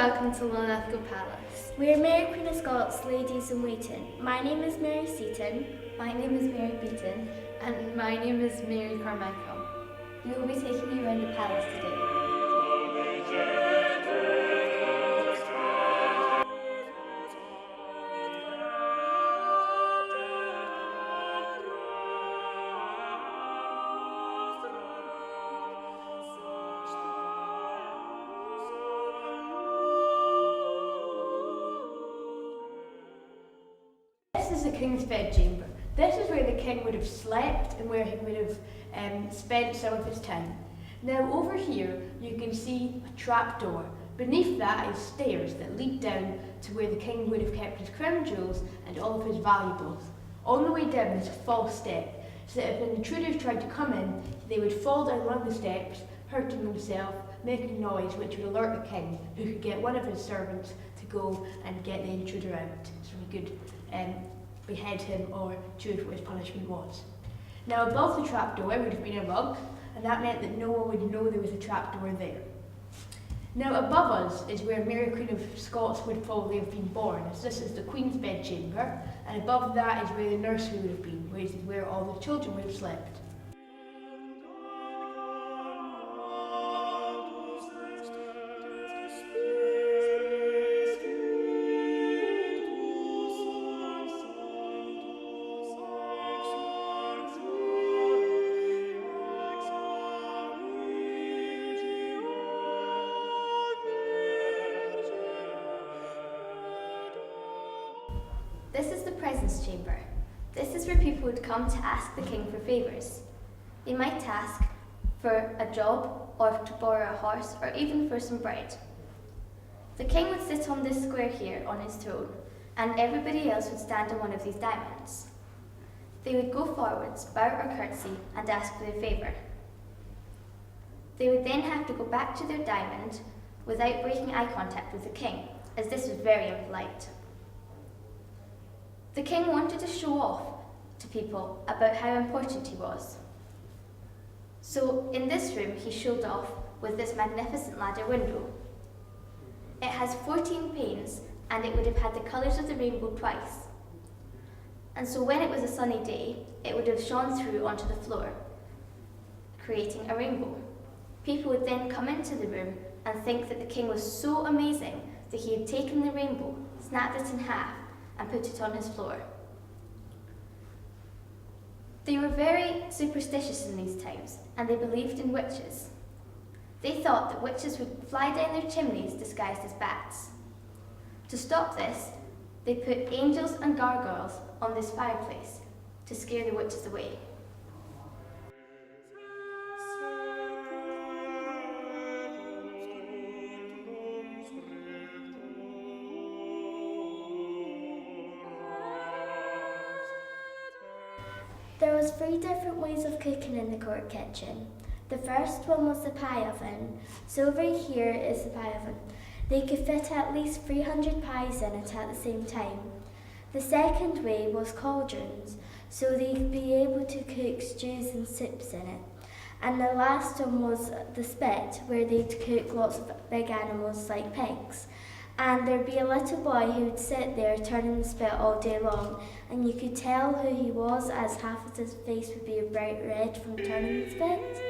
welcome to Linlithgow Palace. We're Mary Queen of Scots, ladies in waiting. My name is Mary Seaton. My name is Mary Beaton. And my name is Mary Carmichael. We will be taking you around the palace today. This is the king's bedchamber. This is where the king would have slept and where he would have spent some of his time. Now over here you can see a trapdoor. Beneath that is stairs that lead down to where the king would have kept his crown jewels and all of his valuables. On the way down there's a false step, so that if an intruder tried to come in, they would fall down one of the steps, hurting themselves, making a noise which would alert the king, who could get one of his servants to go and get the intruder out, so he could behead him or choose what his punishment was. Now above the trapdoor would have been a rug, and that meant that no one would know there was a trapdoor there. Now above us is where Mary Queen of Scots would probably have been born, as this is the Queen's bedchamber, and above that is where the nursery would have been, which is where all the children would have slept. This is the presence chamber. This is where people would come to ask the king for favours. They might ask for a job, or to borrow a horse, or even for some bread. The king would sit on this square here on his throne, and everybody else would stand on one of these diamonds. They would go forwards, bow or curtsy, and ask for their favour. They would then have to go back to their diamond without breaking eye contact with the king, as this was very impolite. The king wanted to show off to people about how important he was. So in this room he showed off with this magnificent ladder window. It has 14 panes and it would have had the colours of the rainbow twice. And so when it was a sunny day, it would have shone through onto the floor, creating a rainbow. People would then come into the room and think that the king was so amazing that he had taken the rainbow, snapped it in half, and put it on his floor. They were very superstitious in these times, and they believed in witches. They thought that witches would fly down their chimneys disguised as bats. To stop this, they put angels and gargoyles on this fireplace to scare the witches away. There was 3 different ways of cooking in the court kitchen. The first one was the pie oven. So over here is the pie oven. They could fit at least 300 pies in it at the same time. The second way was cauldrons, so they'd be able to cook stews and soups in it. And the last one was the spit, where they'd cook lots of big animals like pigs. And there'd be a little boy who would sit there turning the spit all day long, and you could tell who he was as half of his face would be bright red from turning the spit.